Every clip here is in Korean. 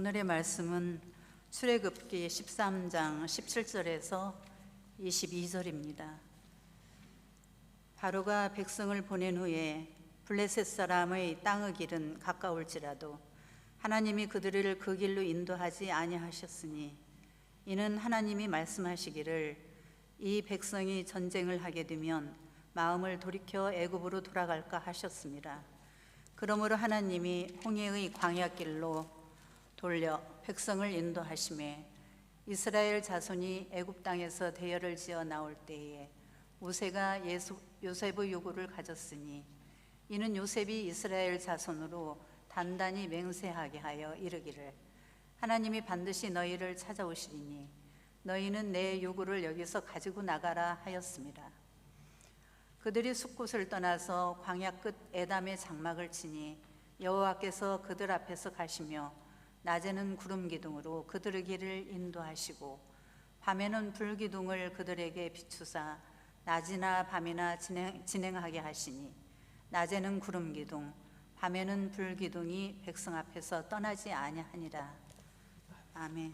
오늘의 말씀은 출애굽기 13장 17절에서 22절입니다. 바로가 백성을 보낸 후에 블레셋 사람의 땅의 길은 가까울지라도 하나님이 그들을 그 길로 인도하지 아니하셨으니 이는 하나님이 말씀하시기를 이 백성이 전쟁을 하게 되면 마음을 돌이켜 애굽으로 돌아갈까 하셨습니다. 그러므로 하나님이 홍해의 광야길로 돌려 백성을 인도하시매 이스라엘 자손이 애굽 땅에서 대열을 지어 나올 때에 모세가 요셉의 요구를 가졌으니 이는 요셉이 이스라엘 자손으로 단단히 맹세하게 하여 이르기를 하나님이 반드시 너희를 찾아오시리니 너희는 내 요구를 여기서 가지고 나가라 하였습니다. 그들이 숲곳을 떠나서 광야 끝 에담의 장막을 치니 여호와께서 그들 앞에서 가시며 낮에는 구름 기둥으로 그들의 길을 인도하시고 밤에는 불 기둥을 그들에게 비추사 낮이나 밤이나 진행하게 하시니 낮에는 구름 기둥 밤에는 불 기둥이 백성 앞에서 떠나지 아니하니라. 아멘.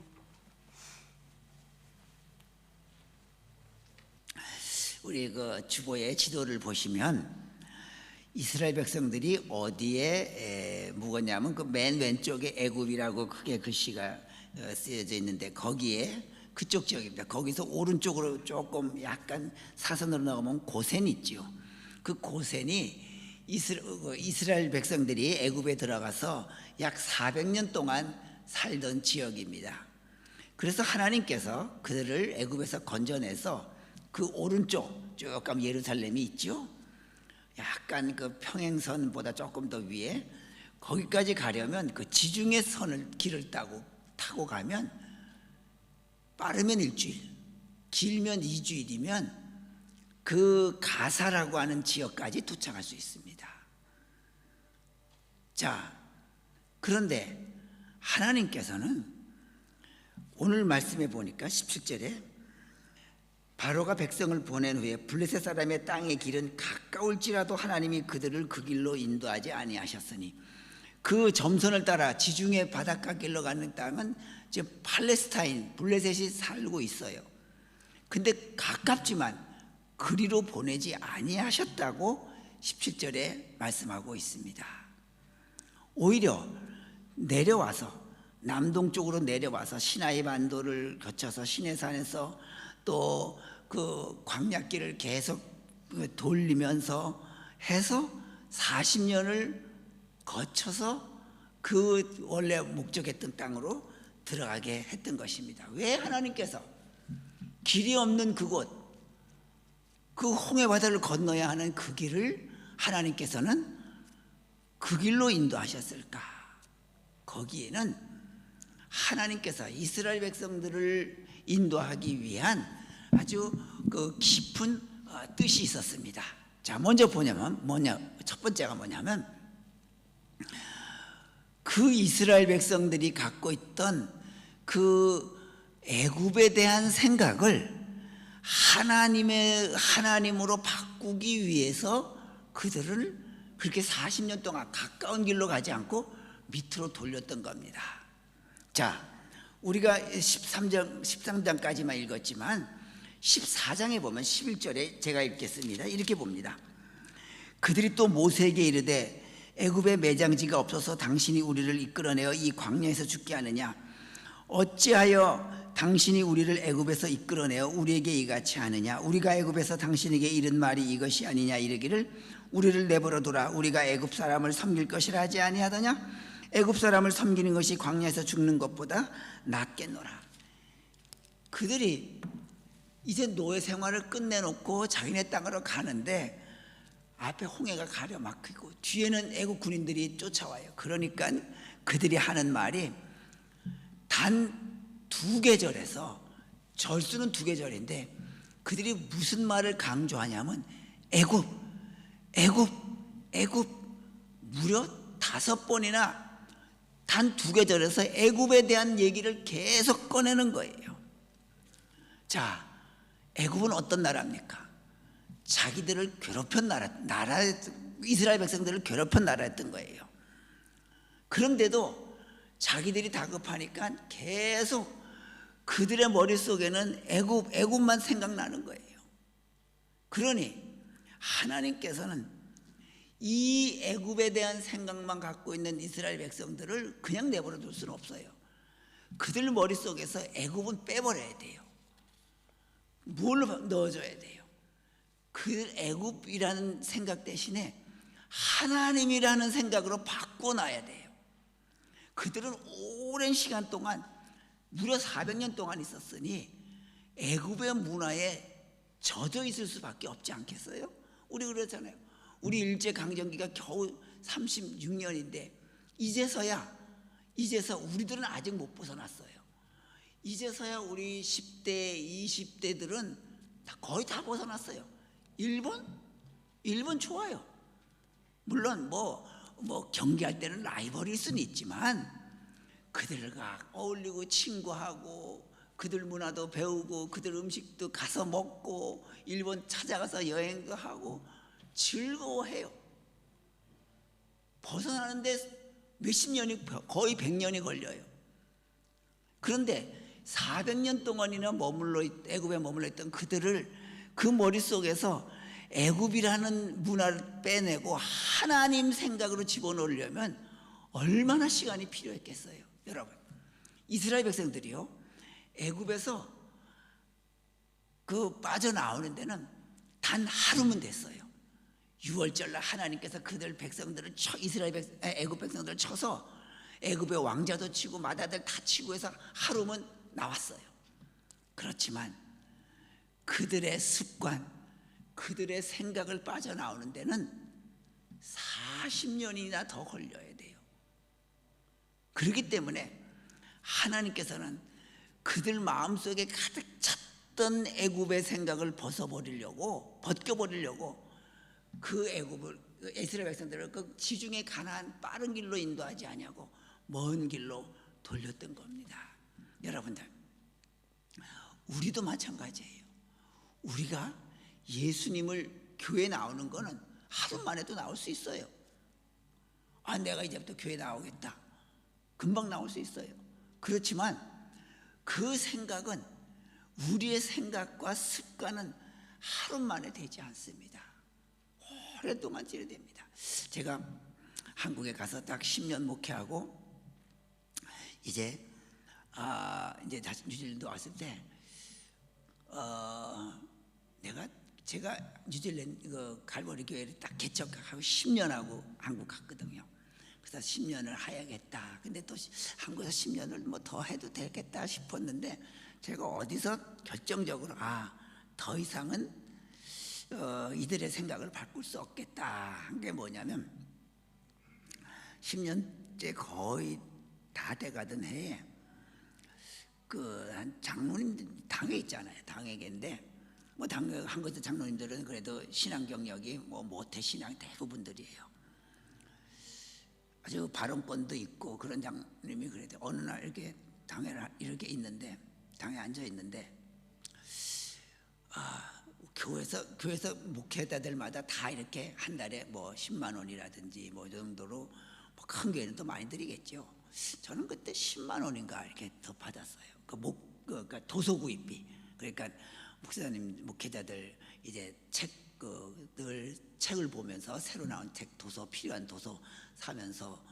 우리 그 주보의 지도를 보시면 이스라엘 백성들이 어디에 묵었냐면 그 맨 왼쪽에 애굽이라고 크게 글씨가 쓰여져 있는데 거기에 그쪽 지역입니다. 거기서 오른쪽으로 조금 약간 사선으로 나가면 고센이 있죠. 그 고센이 이스라엘 백성들이 애굽에 들어가서 약 400년 동안 살던 지역입니다. 그래서 하나님께서 그들을 애굽에서 건져내서 그 오른쪽 쭉 가면 예루살렘이 있죠. 약간 그 평행선보다 조금 더 위에 거기까지 가려면 그 지중해 선을 길을 타고 가면 빠르면 일주일, 길면 2주일이면 그 가사라고 하는 지역까지 도착할 수 있습니다. 자, 그런데 하나님께서는 오늘 말씀해 보니까 17절에 바로가 백성을 보낸 후에 블레셋 사람의 땅의 길은 가까울지라도 하나님이 그들을 그 길로 인도하지 아니하셨으니 그 점선을 따라 지중해 바닷가 길로 가는 땅은 지금 팔레스타인 블레셋이 살고 있어요. 근데 가깝지만 그리로 보내지 아니하셨다고 17절에 말씀하고 있습니다. 오히려 내려와서 남동쪽으로 내려와서 시나이 반도를 거쳐서 시내산에서 또 그 광야길을 계속 돌리면서 해서 40년을 거쳐서 그 원래 목적했던 땅으로 들어가게 했던 것입니다. 왜 하나님께서 길이 없는 그곳, 그 홍해 바다를 건너야 하는 그 길을 하나님께서는 그 길로 인도하셨을까? 거기에는 하나님께서 이스라엘 백성들을 인도하기 위한 아주 그 깊은 뜻이 있었습니다. 자, 먼저 첫 번째가 뭐냐면 그 이스라엘 백성들이 갖고 있던 그 애굽에 대한 생각을 하나님으로 바꾸기 위해서 그들을 그렇게 40년 동안 가까운 길로 가지 않고 밑으로 돌렸던 겁니다. 자, 우리가 13장까지만 읽었지만 14장에 보면 11절에 제가 읽겠습니다. 이렇게 봅니다. 그들이 또 모세에게 이르되 애굽에 매장지가 없어서 당신이 우리를 이끌어내어 이 광야에서 죽게 하느냐? 어찌하여 당신이 우리를 애굽에서 이끌어내어 우리에게 이같이 하느냐? 우리가 애굽에서 당신에게 이른 말이 이것이 아니냐? 이르기를 우리를 내버려두라. 우리가 애굽 사람을 섬길 것이라 하지 아니하더냐? 애굽 사람을 섬기는 것이 광야에서 죽는 것보다 낫겠노라. 그들이 이제 노예 생활을 끝내놓고 자기네 땅으로 가는데 앞에 홍해가 가려막히고 뒤에는 애국 군인들이 쫓아와요. 그러니까 그들이 하는 말이 단 2계절에서 절수는 2계절인데 그들이 무슨 말을 강조하냐면 애국 무려 5번이나 단 2계절에서 애굽에 대한 얘기를 계속 꺼내는 거예요. 자, 애굽은 어떤 나라입니까? 자기들을 괴롭힌 나라 이스라엘 백성들을 괴롭힌 나라였던 거예요. 그런데도 자기들이 다급하니까 계속 그들의 머릿속에는 애굽만 생각나는 거예요. 그러니 하나님께서는 이 애굽에 대한 생각만 갖고 있는 이스라엘 백성들을 그냥 내버려 둘 수는 없어요. 그들 머릿속에서 애굽은 빼버려야 돼요. 뭘 넣어줘야 돼요? 그 애굽이라는 생각 대신에 하나님이라는 생각으로 바꿔놔야 돼요. 그들은 오랜 시간 동안 무려 400년 동안 있었으니 애굽의 문화에 젖어 있을 수밖에 없지 않겠어요? 우리 그러잖아요. 우리 일제강점기가 겨우 36년인데 이제서야 우리들은 아직 못 벗어났어요. 이제서야 우리 10대, 20대들은 거의 다 벗어났어요. 일본 좋아요. 물론 뭐 경기할 때는 라이벌일 수는 있지만 그들과 어울리고 친구하고 그들 문화도 배우고 그들 음식도 가서 먹고 일본 찾아가서 여행도 하고 즐거워해요. 벗어나는데 몇십 년이 거의 100년이 걸려요. 그런데 400년 동안이나 애굽에 머물러 있던 그들을 그 머릿속에서 애굽이라는 문화를 빼내고 하나님 생각으로 집어넣으려면 얼마나 시간이 필요했겠어요. 여러분, 이스라엘 백성들이요, 애굽에서 그 빠져나오는 데는 단 하루면 됐어요. 6월절 날 하나님께서 그들 백성들을 애굽 백성들을 쳐서 애굽의 왕자도 치고 마다들 다 치고 해서 하루면 나왔어요. 그렇지만 그들의 습관, 그들의 생각을 빠져나오는 데는 40년이나 더 걸려야 돼요. 그렇기 때문에 하나님께서는 그들 마음속에 가득 찼던 애굽의 생각을 벗겨버리려고 그 이스라엘 백성들을 그 지중해 가나안 빠른 길로 인도하지 아니하고 먼 길로 돌렸던 겁니다. 여러분들, 우리도 마찬가지예요. 우리가 예수님을 교회 나오는 거는 하루만 해도 나올 수 있어요. 내가 이제부터 교회 나오겠다. 금방 나올 수 있어요. 그렇지만 그 생각은, 우리의 생각과 습관은 하루 만에 되지 않습니다. 오랫동안 지어야 됩니다. 제가 한국에 가서 딱 10년 목회하고 이제 다시 뉴질랜드 왔을 때 제가 뉴질랜드 그 갈보리 교회를 딱 개척하고 10년 하고 한국 갔거든요. 그래서 10년을 해야겠다. 근데 또 한국에서 10년을 뭐 더 해도 되겠다 싶었는데 제가 어디서 결정적으로 더 이상은 이들의 생각을 바꿀 수 없겠다 한 게 뭐냐면 10년째 거의 다 돼가던 해에 한 장로님 당회 있잖아요. 당회계인데 뭐 당회 한국에서 장로님들은 그래도 신앙 경력이 모태 신앙 대부분들이에요. 아주 발언권도 있고 그런 장로님이 그래도 어느 날 이렇게 당회를 이렇게 있는데 당에 앉아 있는데 교회에서 목회자들마다 다 이렇게 한 달에 뭐 10만 원이라든지 뭐 이 정도로 큰 교회는 또 많이 드리겠죠. 저는 그때 10만 원인가 이렇게 더 받았어요. 그러니까 도서 구입비. 그러니까 목회자들 이제 늘 책을 보면서 새로 나온 책, 필요한 도서 사면서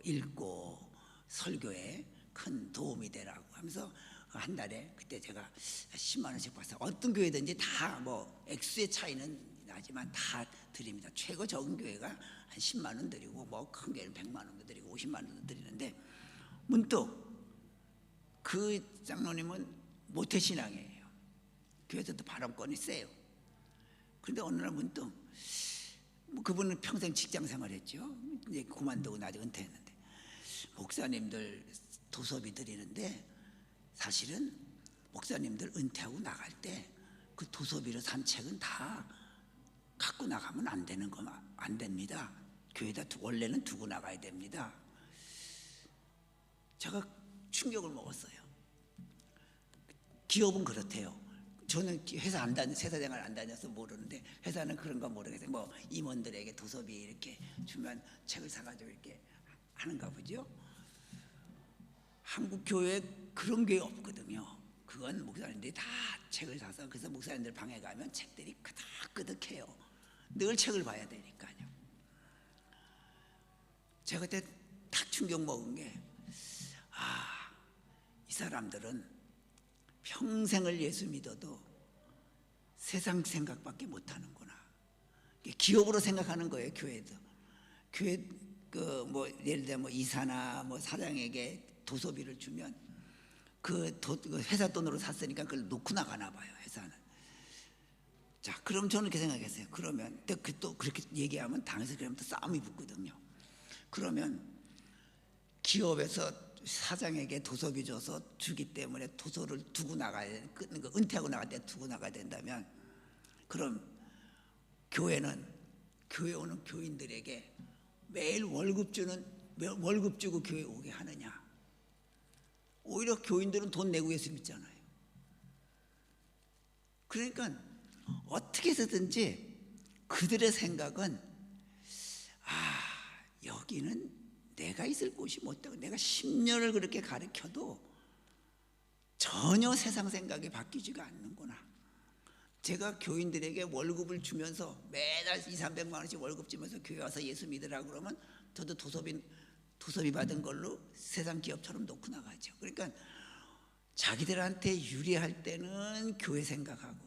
읽고 설교에 큰 도움이 되라고 하면서 한 달에 그때 제가 10만 원씩 받았어요. 어떤 교회든지 다 뭐 액수의 차이는 나지만 다 드립니다. 최고 적은 교회가 한 10만 원 드리고 뭐 큰 교회는 100만 원도 드리고 50만 원도 드리는데 문득 그 장로님은 모태신앙이에요. 교회에서도 발언권이 세요. 그런데 어느 날 문득 그분은 평생 직장 생활했죠. 이제 그만두고 나중에 은퇴했는데 목사님들 도서비 드리는데 사실은 목사님들 은퇴하고 나갈 때 그 도서비로 산 책은 다 갖고 나가면 안 됩니다. 교회에다 원래는 두고 나가야 됩니다. 제가 충격을 먹었어요. 기업은 그렇대요. 저는 회사 생활 안 다녀서 모르는데 회사는 그런가 모르겠어요. 뭐 임원들에게 도서비 이렇게 주면 책을 사가지고 이렇게 하는가 보죠. 한국 교회에 그런 게 없거든요. 그건 목사님들이 다 책을 사서, 그래서 목사님들 방에 가면 책들이 끄덕끄덕해요. 늘 책을 봐야 되니까요. 제가 그때 탁 충격 먹은 게, 이 사람들은 평생을 예수 믿어도 세상 생각밖에 못하는구나. 기업으로 생각하는 거예요. 교회도. 교회 뭐 예를 들어 뭐 이사나 뭐 사장에게 도서비를 주면 그 회사 돈으로 샀으니까 그걸 놓고 나가나 봐요. 회사는. 자, 그럼 저는 그렇게 생각했어요. 그러면 또 그렇게 얘기하면 당에서 그러면 또 싸움이 붙거든요. 그러면 기업에서 사장에게 도서비 줘서 주기 때문에 도서를 두고 나가야, 은퇴하고 나갈 때 두고 나가야 된다면, 그럼 교회는 교회 오는 교인들에게 매일 월급 주고 교회 오게 하느냐? 오히려 교인들은 돈 내고 예수 믿잖아요. 그러니까 어떻게 해서든지 그들의 생각은, 여기는 내가 있을 곳이 못되고, 내가 10년을 그렇게 가르쳐도 전혀 세상 생각이 바뀌지가 않는구나. 제가 교인들에게 월급을 주면서 매달 200~300만 원씩 월급 주면서 교회 와서 예수 믿으라 그러면 저도 도서비 받은 걸로 세상 기업처럼 놓고 나가죠. 그러니까 자기들한테 유리할 때는 교회 생각하고,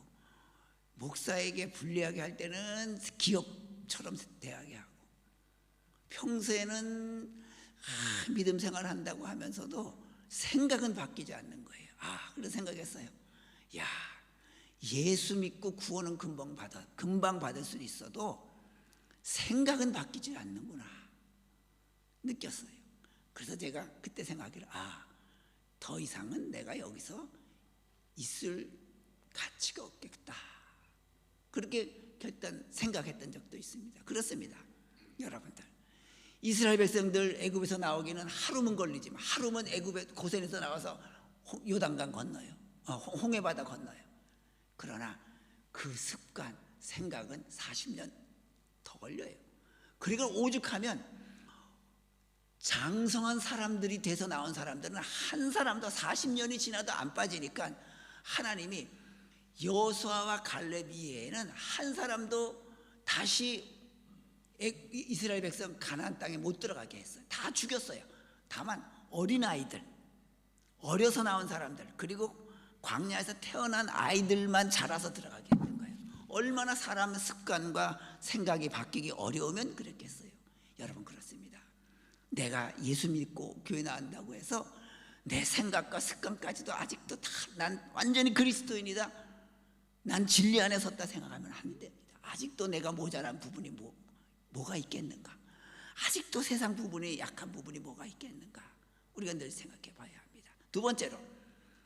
목사에게 불리하게 할 때는 기업처럼 대하게 하고, 평소에는 믿음 생활 한다고 하면서도 생각은 바뀌지 않는 거예요. 그런 생각했어요. 예수 믿고 구원은 금방 받을 수 있어도 생각은 바뀌지 않는구나 느꼈어요. 그래서 제가 그때 생각하기를, 더 이상은 내가 여기서 있을 가치가 없겠다, 그렇게 생각했던 적도 있습니다. 그렇습니다. 여러분들, 이스라엘 백성들 애굽에서 나오기는 하루면 걸리지만, 하루면 애굽의 고센에서 나와서 요단강 건너요. 홍해바다 건너요. 그러나 그 습관, 생각은 40년 더 걸려요. 그러니까 오죽하면 장성한 사람들이 돼서 나온 사람들은 한 사람도 40년이 지나도 안 빠지니까 하나님이 여호수아와 갈렙 이외에는 한 사람도 다시 이스라엘 백성 가나안 땅에 못 들어가게 했어요. 다 죽였어요. 다만 어린아이들, 어려서 나온 사람들, 그리고 광야에서 태어난 아이들만 자라서 들어가게 했는 거예요. 얼마나 사람의 습관과 생각이 바뀌기 어려우면 그랬겠어요. 여러분, 그렇습니다. 내가 예수 믿고 교회 나온다고 해서 내 생각과 습관까지도 아직도 난 완전히 그리스도인이다, 난 진리 안에 섰다 생각하면 안 됩니다. 아직도 내가 모자란 부분이 뭐가 있겠는가? 아직도 세상 부분이 약한 부분이 뭐가 있겠는가? 우리가 늘 생각해 봐야 합니다. 두 번째로,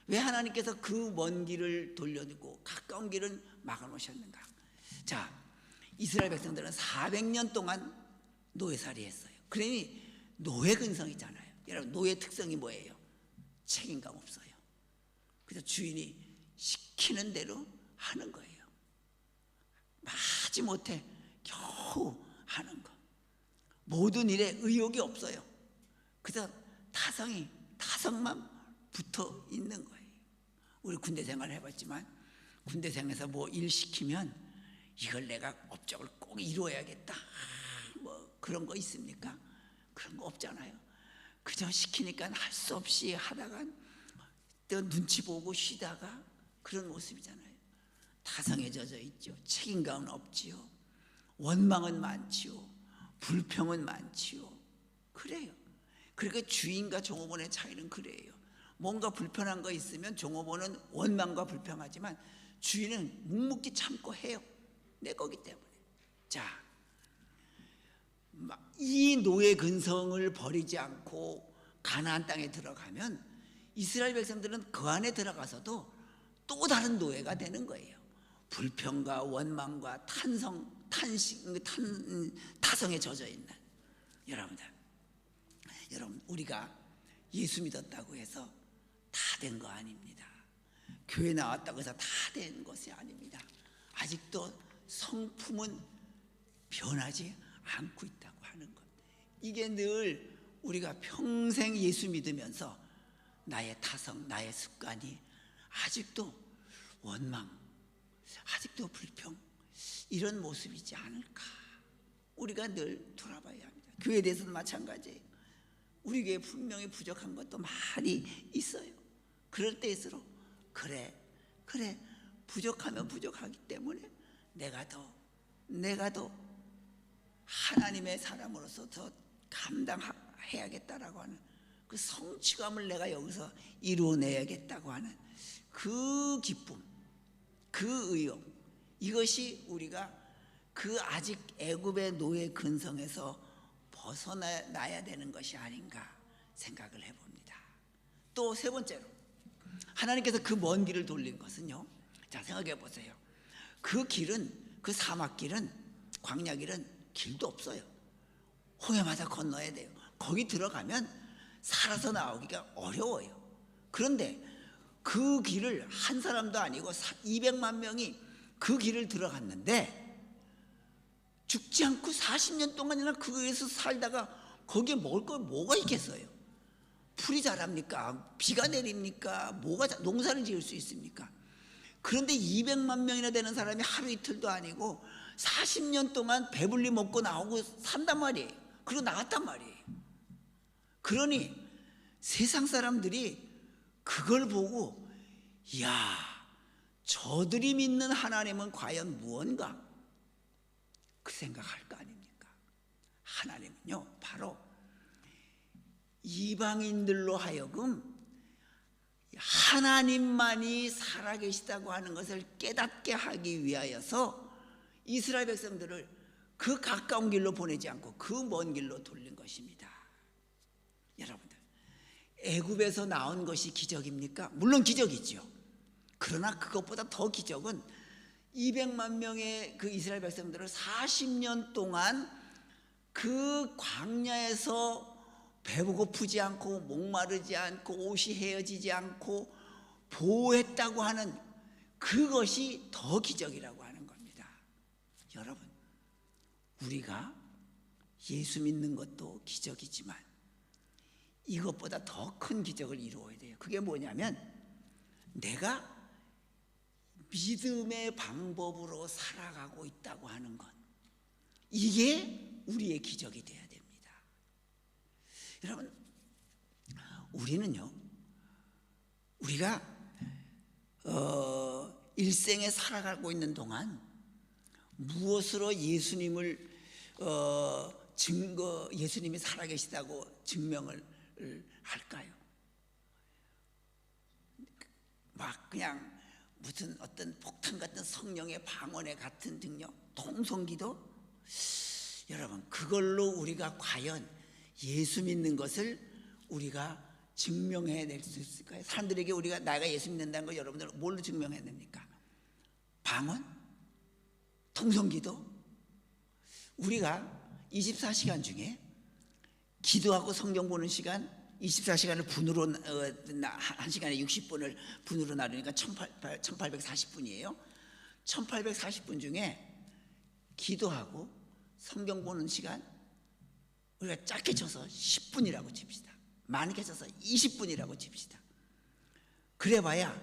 왜 하나님께서 그 먼 길을 돌려두고 가까운 길을 막아놓으셨는가? 자, 이스라엘 백성들은 400년 동안 노예살이 했어요. 그러니 노예 근성이잖아요. 여러분, 노예 특성이 뭐예요? 책임감 없어요. 그래서 주인이 시키는 대로 하는 거예요. 마지 못해 겨우 하는 거. 모든 일에 의욕이 없어요. 그래서 타성만 붙어 있는 거예요. 우리 군대 생활을 해봤지만, 군대 생활에서 뭐 일 시키면 이걸 내가 업적을 꼭 이루어야겠다, 뭐 그런 거 있습니까? 그런 거 없잖아요. 그저 시키니까 할 수 없이 하다가 또 눈치 보고 쉬다가 그런 모습이잖아요. 타성에 젖어 있죠. 책임감은 없지요. 원망은 많지요. 불평은 많지요. 그래요. 그러니까 주인과 종업원의 차이는 그래요. 뭔가 불편한 거 있으면 종업원은 원망과 불평하지만 주인은 묵묵히 참고 해요. 내 거기 때문에. 자, 이 노예 근성을 버리지 않고 가나안 땅에 들어가면 이스라엘 백성들은 그 안에 들어가서도 또 다른 노예가 되는 거예요. 불평과 원망과 타성에 젖어 있는 여러분, 우리가 예수 믿었다고 해서 다 된 거 아닙니다. 교회 나왔다고 해서 다 된 것이 아닙니다. 아직도 성품은 변하지 않고 있다고 하는 것. 이게 늘 우리가 평생 예수 믿으면서 나의 타성, 나의 습관이 아직도 원망, 아직도 불평, 이런 모습이지 않을까? 우리가 늘 돌아봐야 합니다. 교회에 대해서도 마찬가지예요. 우리 교회에 분명히 부족한 것도 많이 있어요. 그럴 때일수록 그래 부족하면 부족하기 때문에 내가 더 하나님의 사람으로서 더 감당해야겠다라고 하는 그 성취감을 내가 여기서 이루어내야겠다고 하는 그 기쁨, 그 의욕, 이것이 우리가 그 아직 애굽의 노예 근성에서 벗어나야 되는 것이 아닌가 생각을 해봅니다. 또 세 번째로 하나님께서 그 먼 길을 돌린 것은요, 자 생각해 보세요. 그 길은, 그 사막길은, 광야길은 길도 없어요. 홍해마다 건너야 돼요. 거기 들어가면 살아서 나오기가 어려워요. 그런데 그 길을 한 사람도 아니고 200만 명이 그 길을 들어갔는데 죽지 않고 40년 동안이나 거기에서 살다가 거기에 먹을 거 뭐가 있겠어요? 풀이 자랍니까? 비가 내립니까? 뭐가 농사를 지을 수 있습니까? 그런데 200만 명이나 되는 사람이 하루 이틀도 아니고 40년 동안 배불리 먹고 나오고 산단 말이에요. 그리고 나왔단 말이에요. 그러니 세상 사람들이 그걸 보고 이야, 저들이 믿는 하나님은 과연 무언가? 그 생각할 거 아닙니까? 하나님은요, 바로 이방인들로 하여금 하나님만이 살아계시다고 하는 것을 깨닫게 하기 위하여서 이스라엘 백성들을 그 가까운 길로 보내지 않고 그 먼 길로 돌린 것입니다. 여러분들, 애굽에서 나온 것이 기적입니까? 물론 기적이죠. 그러나 그것보다 더 기적은 200만 명의 그 이스라엘 백성들을 40년 동안 그 광야에서 배고프지 않고 목마르지 않고 옷이 헤어지지 않고 보호했다고 하는 그것이 더 기적이라고 하는 겁니다. 여러분, 우리가 예수 믿는 것도 기적이지만 이것보다 더 큰 기적을 이루어야 돼요. 그게 뭐냐면 내가 믿음의 방법으로 살아가고 있다고 하는 것, 이게 우리의 기적이 되어야 됩니다. 여러분, 우리는요, 우리가 일생에 살아가고 있는 동안 무엇으로 예수님을 예수님이 살아계시다고 증명을 할까요? 막 그냥 무슨 어떤 폭탄 같은 성령의 방언에 같은 능력, 통성기도? 여러분, 그걸로 우리가 과연 예수 믿는 것을 우리가 증명해낼 수 있을까요? 사람들에게 우리가 내가 예수 믿는다는 걸 여러분들 뭘로 증명해야 됩니까? 방언? 통성기도? 우리가 24시간 중에 기도하고 성경 보는 시간 24시간을 분으로 한 시간에 60분을 분으로 나누니까 1840분이에요. 1840분 중에 기도하고 성경 보는 시간 우리가 짧게 쳐서 10분이라고 칩시다. 많게 쳐서 20분이라고 칩시다. 그래봐야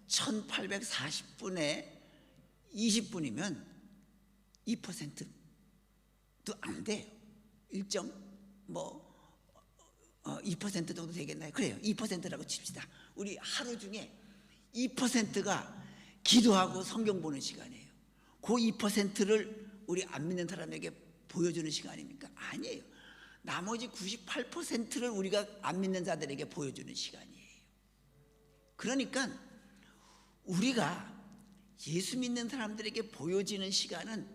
1840분에 20분이면 2%도 안 돼요. 2% 정도 되겠나요? 그래요. 2%라고 칩시다. 우리 하루 중에 2%가 기도하고 성경 보는 시간이에요. 그 2%를 우리 안 믿는 사람에게 보여주는 시간입니까? 아니에요. 나머지 98%를 우리가 안 믿는 자들에게 보여주는 시간이에요. 그러니까 우리가 예수 믿는 사람들에게 보여지는 시간은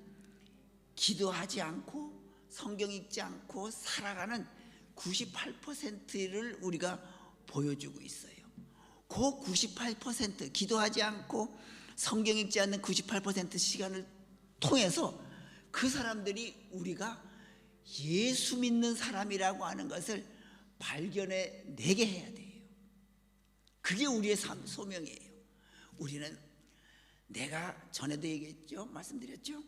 기도하지 않고 성경 읽지 않고 살아가는 98%를 우리가 보여주고 있어요. 그 98% 기도하지 않고 성경 읽지 않는 98% 시간을 통해서 그 사람들이 우리가 예수 믿는 사람이라고 하는 것을 발견해내게 해야 돼요. 그게 우리의 소명이에요. 우리는 내가 전에도 얘기했죠, 말씀드렸죠.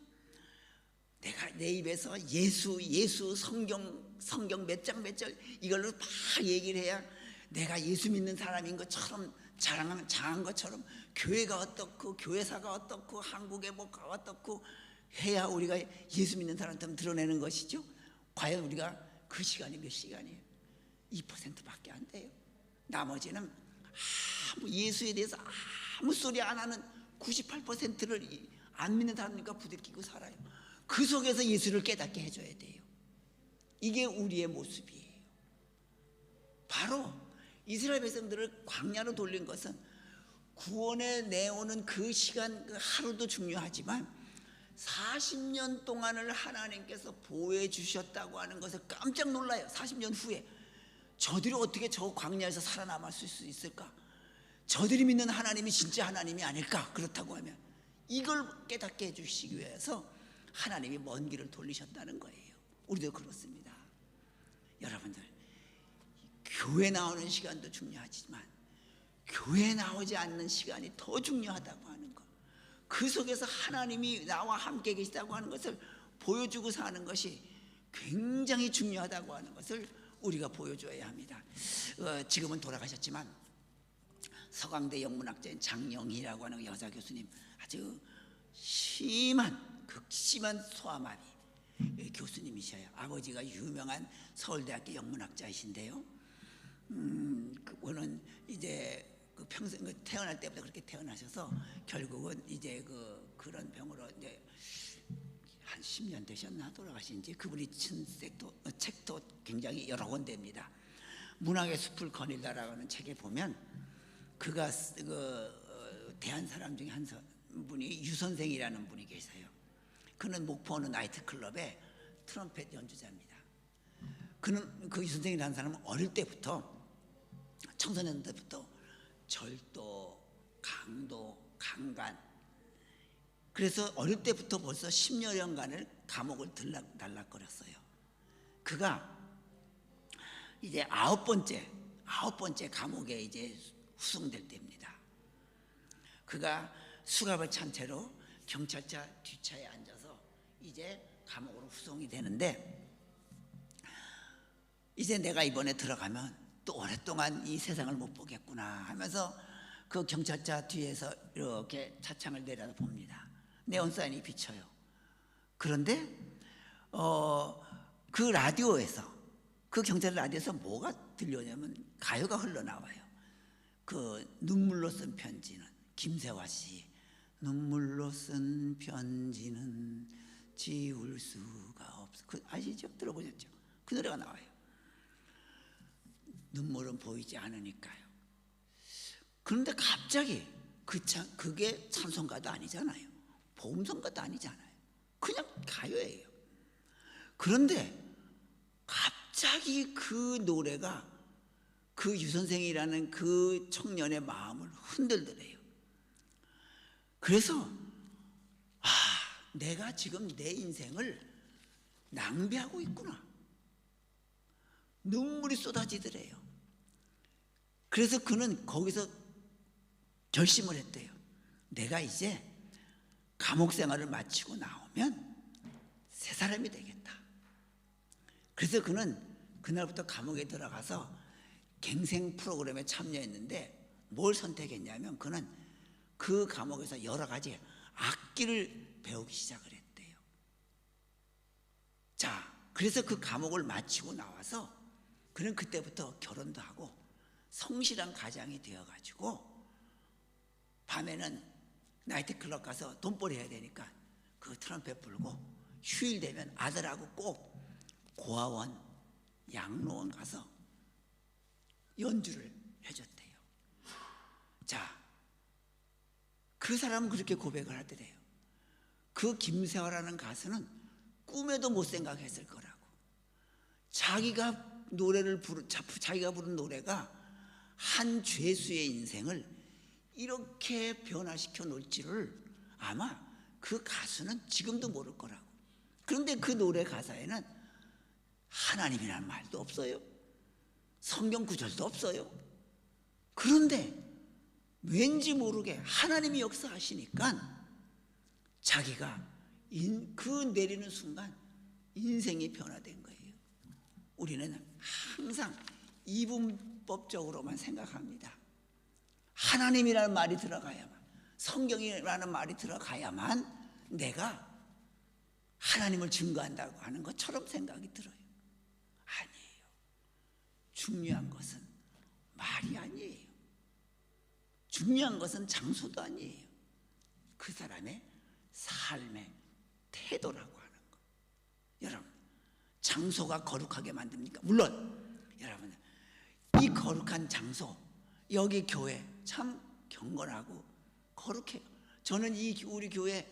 내가 내 입에서 예수 성경 몇 장 이걸로 막 얘기를 해야 내가 예수 믿는 사람인 것처럼 장한 것처럼 교회가 어떻고 교회사가 어떻고 한국의 뭐가 어떻고 해야 우리가 예수 믿는 사람처럼 드러내는 것이죠. 과연 우리가 그 시간이 몇 시간이에요? 2%밖에 안 돼요. 나머지는 아무 예수에 대해서 아무 소리 안 하는 98%를 안 믿는 사람이니까 부대끼고 살아요. 그 속에서 예수를 깨닫게 해줘야 돼요. 이게 우리의 모습이에요. 바로 이스라엘 백성들을 광야로 돌린 것은 구원에 내오는 그 시간, 그 하루도 중요하지만 40년 동안을 하나님께서 보호해 주셨다고 하는 것을 깜짝 놀라요. 40년 후에 저들이 어떻게 저 광야에서 살아남을 수 있을까? 저들이 믿는 하나님이 진짜 하나님이 아닐까? 그렇다고 하면 이걸 깨닫게 해주시기 위해서 하나님이 먼 길을 돌리셨다는 거예요. 우리도 그렇습니다. 여러분들, 교회 나오는 시간도 중요하지만 교회 나오지 않는 시간이 더 중요하다고 하는 것, 그 속에서 하나님이 나와 함께 계시다고 하는 것을 보여주고 사는 것이 굉장히 중요하다고 하는 것을 우리가 보여줘야 합니다. 지금은 돌아가셨지만 서강대 영문학자인 장영희라고 하는 여자 교수님, 아주 극심한 소아마비 교수님이셔요. 아버지가 유명한 서울대학교 영문학자이신데요. 그분은 이제 그 평생 태어날 때부터 그렇게 태어나셔서 결국은 이제 그런 병으로 이제 한 10년 되셨나 돌아가신지. 그분이 쓴 책도 굉장히 여러 권대입니다. 문학의 숲을 거닐다라고 하는 책에 보면 그가 대한 사람 중에 한 분이 유 선생이라는 분이 계세요. 그는 목포 어느 나이트클럽의 트럼펫 연주자입니다. 그는 그 유 선생이라는 사람은 어릴 때부터, 청소년 때부터 절도, 강도, 강간, 그래서 어릴 때부터 벌써 10여 년간을 감옥을 들락거렸어요. 그가 이제 아홉 번째 감옥에 이제 후송될 때입니다. 그가 수갑을 찬 채로 경찰차 뒷차에 앉아서 이제 감옥으로 후송이 되는데, 이제 내가 이번에 들어가면 또 오랫동안 이 세상을 못 보겠구나 하면서 그 경찰차 뒤에서 이렇게 차창을 내려다 봅니다. 네온사인이 비쳐요. 그런데 그 라디오에서, 그 경찰 라디오에서 뭐가 들려오냐면 가요가 흘러나와요. 그 눈물로 쓴 편지는, 김세화 씨, 눈물로 쓴 편지는 지울 수가 없어. 아시죠? 들어보셨죠? 그 노래가 나와요. 눈물은 보이지 않으니까요. 그런데 갑자기 그게 찬송가도 아니잖아요. 보험성가도 아니잖아요. 그냥 가요예요. 그런데 갑자기 그 노래가 그 유선생이라는 그 청년의 마음을 흔들더래요. 그래서 내가 지금 내 인생을 낭비하고 있구나. 눈물이 쏟아지더래요. 그래서 그는 거기서 결심을 했대요. 내가 이제 감옥 생활을 마치고 나오면 새 사람이 되겠다. 그래서 그는 그날부터 감옥에 들어가서 갱생 프로그램에 참여했는데 뭘 선택했냐면 그는 그 감옥에서 여러 가지 악기를 배우기 시작을 했대요. 자, 그래서 그 감옥을 마치고 나와서 그는 그때부터 결혼도 하고 성실한 가장이 되어가지고 밤에는 나이트클럽 가서 돈벌이 해야 되니까 그 트럼펫 불고 휴일 되면 아들하고 꼭 고아원, 양로원 가서 연주를 해줬대요. 자, 그 사람은 그렇게 고백을 하더래요. 그 김세화라는 가수는 꿈에도 못 생각했을 거라고. 자기가 부른 노래가 한 죄수의 인생을 이렇게 변화시켜 놓을지를 아마 그 가수는 지금도 모를 거라고. 그런데 그 노래 가사에는 하나님이라는 말도 없어요. 성경 구절도 없어요. 그런데 왠지 모르게 하나님이 역사하시니까 자기가 그 내리는 순간 인생이 변화된 거예요. 우리는 항상 이분법적으로만 생각합니다. 하나님이라는 말이 들어가야만, 성경이라는 말이 들어가야만 내가 하나님을 증거한다고 하는 것처럼 생각이 들어요. 아니에요. 중요한 것은 말이 아니에요. 중요한 것은 장소도 아니에요. 그 사람의 삶의 태도라고 하는 거. 여러분, 장소가 거룩하게 만듭니까? 물론 여러분, 이 거룩한 장소, 여기 교회 참 경건하고 거룩해요. 저는 우리 교회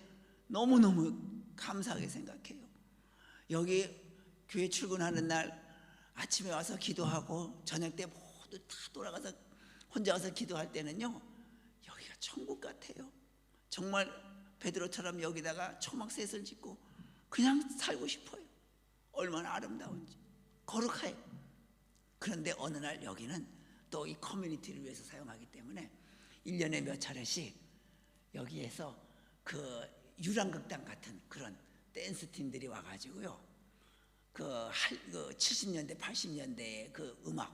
너무너무 감사하게 생각해요. 여기 교회 출근하는 날 아침에 와서 기도하고 저녁 때 모두 다 돌아가서 혼자 와서 기도할 때는요, 여기가 천국 같아요. 정말 베드로처럼 여기다가 초막셋을 짓고 그냥 살고 싶어요. 얼마나 아름다운지, 거룩해요. 그런데 어느 날 여기는 또 이 커뮤니티를 위해서 사용하기 때문에 1년에 몇 차례씩 여기에서 그 유랑극단 같은 그런 댄스 팀들이 와가지고요, 그 70년대 80년대의 그 음악,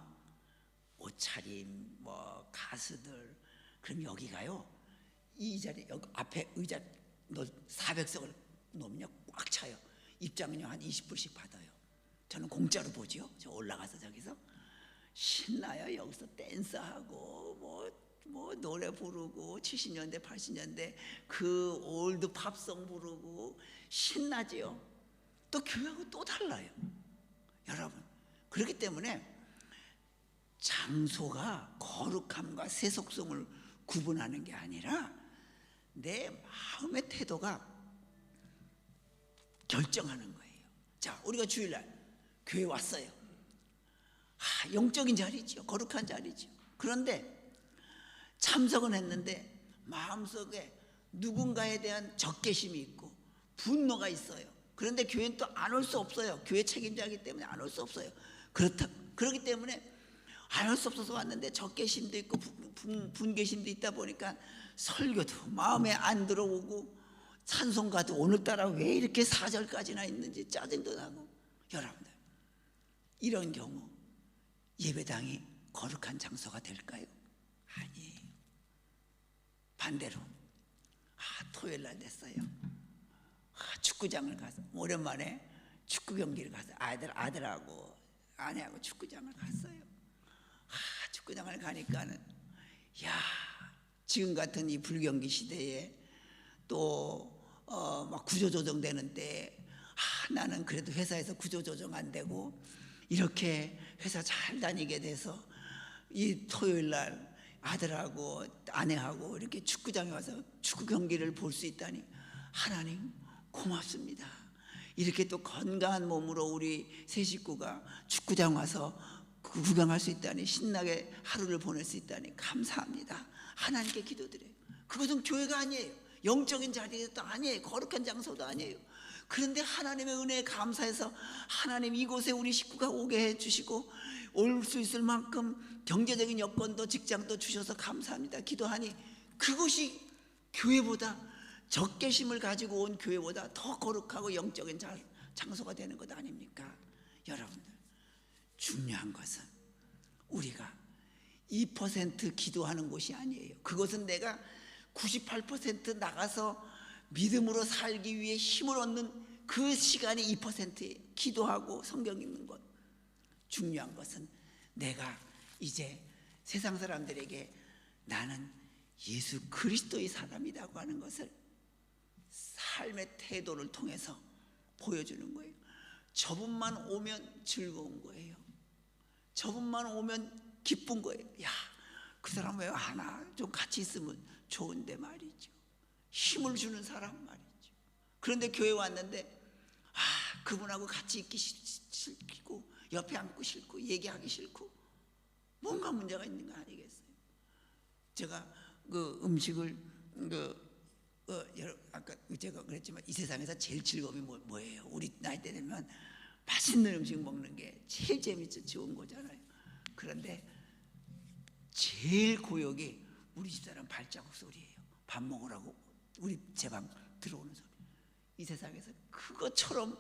옷차림, 뭐 가수들, 그럼 여기가요, 이 자리 여기 앞에 의자 400석을 놓으면 꽉 차요. 입장은요 한 20불씩 받아요. 저는 공짜로 보지요. 저 올라가서 저기서 신나요. 여기서 댄스하고 뭐 노래 부르고 70년대 80년대 그 올드 팝송 부르고 신나지요. 또 교회하고 또 달라요. 여러분, 그렇기 때문에 장소가 거룩함과 세속성을 구분하는 게 아니라 내 마음의 태도가 결정하는 거예요. 자, 우리가 주일날 교회 왔어요. 영적인 자리죠. 거룩한 자리죠. 그런데 참석은 했는데 마음속에 누군가에 대한 적개심이 있고 분노가 있어요. 그런데 교회는 또 안 올 수 없어요. 교회 책임자이기 때문에 안 올 수 없어요. 그렇기 때문에 안 올 수 없어서 왔는데 적개심도 있고 분개심도 있다 보니까 설교도 마음에 안 들어오고 찬송가도 오늘따라 왜 이렇게 4절까지나 있는지 짜증도 나고. 여러분들, 이런 경우 예배당이 거룩한 장소가 될까요? 아니에요. 반대로 토요일 날 됐어요. 축구장을 가서 오랜만에 축구 경기를 가서 아들하고 아내하고 축구장을 갔어요. 축구장을 가니까는 야, 지금 같은 이 불경기 시대에 또 막 구조조정 되는 때 나는 그래도 회사에서 구조조정 안 되고 이렇게 회사 잘 다니게 돼서 이 토요일 날 아들하고 아내하고 이렇게 축구장에 와서 축구 경기를 볼 수 있다니 하나님 고맙습니다. 이렇게 또 건강한 몸으로 우리 세 식구가 축구장 와서 구경할 수 있다니, 신나게 하루를 보낼 수 있다니 감사합니다. 하나님께 기도드려요. 그것은 교회가 아니에요. 영적인 자리도 아니에요. 거룩한 장소도 아니에요. 그런데 하나님의 은혜에 감사해서 하나님 이곳에 우리 식구가 오게 해주시고 올 수 있을 만큼 경제적인 여건도 직장도 주셔서 감사합니다. 기도하니 그것이 교회보다, 적개심을 가지고 온 교회보다 더 거룩하고 영적인 장소가 되는 것 아닙니까? 여러분들, 중요한 것은 우리가 2% 기도하는 곳이 아니에요. 그것은 내가 98% 나가서 믿음으로 살기 위해 힘을 얻는 그 시간이 2%예요. 기도하고 성경 읽는 것. 중요한 것은 내가 이제 세상 사람들에게 나는 예수 그리스도의 사람이라고 하는 것을 삶의 태도를 통해서 보여주는 거예요. 저분만 오면 즐거운 거예요. 저분만 오면 기쁜 거예요. 야, 그 사람 왜 하나 좀 같이 있으면 좋은데 말이죠. 힘을 주는 사람 말이죠. 그런데 교회 왔는데 그분하고 같이 있기 싫고 옆에 앉고 싫고 얘기하기 싫고 뭔가 문제가 있는 거 아니겠어요? 제가 그 음식을 아까 제가 그랬지만 이 세상에서 제일 즐거움이 뭐예요? 우리 나이 때 되면 맛있는 음식 먹는 게 제일 재밌죠. 좋은 거잖아요. 그런데 제일 고역이 우리 집사람 발자국 소리예요. 밥 먹으라고 우리 제 방 들어오는 소리. 이 세상에서 그것처럼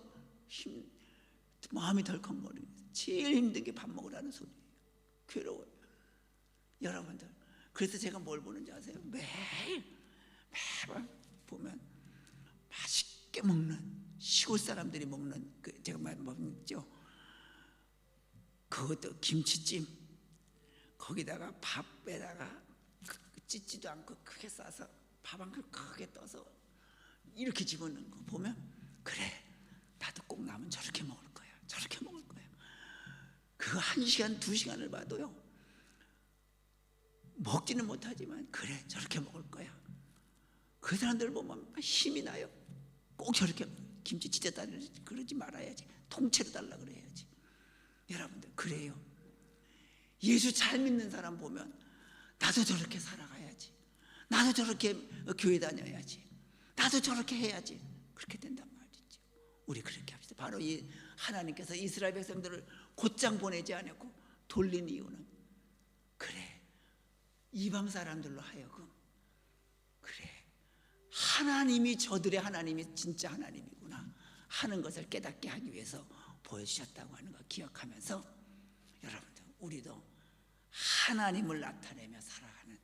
마음이 덜컹거리는 제일 힘든 게 밥 먹으라는 소리예요. 괴로워요. 여러분들, 그래서 제가 뭘 보는지 아세요? 매일 보면 맛있게 먹는 시골 사람들이 먹는 그 제가 먹죠. 그것도 김치찜, 거기다가 밥에다가 찢지도 않고 크게 싸서 밥 한 그릇 크게 떠서 이렇게 집어넣는 거 보면, 그래, 나도 꼭 나면 저렇게 먹을 거야, 저렇게 먹을 거야. 그거 1시간 2시간을 봐도요, 먹지는 못하지만 그래, 저렇게 먹을 거야. 그 사람들 보면 힘이 나요. 꼭 저렇게 김치 찢어 달라지 그러지 말아야지, 통째로 달라 그래야지. 여러분들, 그래요. 예수 잘 믿는 사람 보면 나도 저렇게 살아가야지, 나도 저렇게 교회 다녀야지, 나도 저렇게 해야지, 그렇게 된단 말이죠. 우리 그렇게 합시다. 바로 이 하나님께서 이스라엘 백성들을 곧장 보내지 않았고 돌린 이유는, 그래, 이방 사람들로 하여금, 그래, 하나님이 저들의 하나님이 진짜 하나님이구나 하는 것을 깨닫게 하기 위해서 보여주셨다고 하는 거 기억하면서, 여러분들, 우리도 하나님을 나타내며 살아가는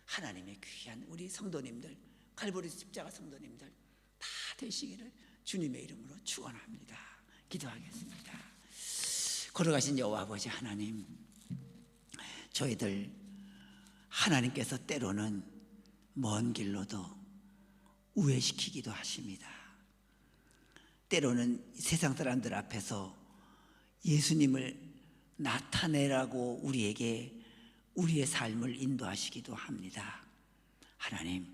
하나님의 귀한 우리 성도님들, 갈보리 십자가 성도님들 다 되시기를 주님의 이름으로 축원합니다. 기도하겠습니다. 걸어가신 여호와 아버지 하나님, 저희들 하나님께서 때로는 먼 길로도 우회시키기도 하십니다. 때로는 세상 사람들 앞에서 예수님을 나타내라고 우리에게 우리의 삶을 인도하시기도 합니다. 하나님,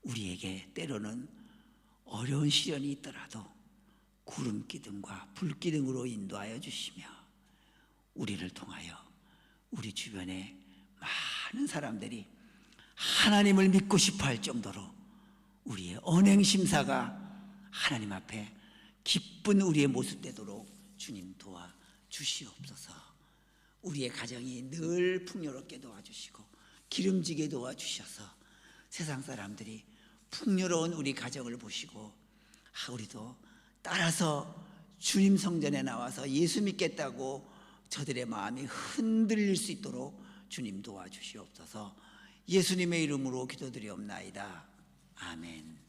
우리에게 때로는 어려운 시련이 있더라도 구름 기둥과 불 기둥으로 인도하여 주시며, 우리를 통하여 우리 주변에 많은 사람들이 하나님을 믿고 싶어 할 정도로 우리의 언행심사가 하나님 앞에 기쁜 우리의 모습 되도록 주님 도와 주시옵소서. 우리의 가정이 늘 풍요롭게 도와주시고 기름지게 도와주셔서 세상 사람들이 풍요로운 우리 가정을 보시고, 우리도 따라서 주님 성전에 나와서 예수 믿겠다고 저들의 마음이 흔들릴 수 있도록 주님 도와주시옵소서. 예수님의 이름으로 기도드리옵나이다. 아멘.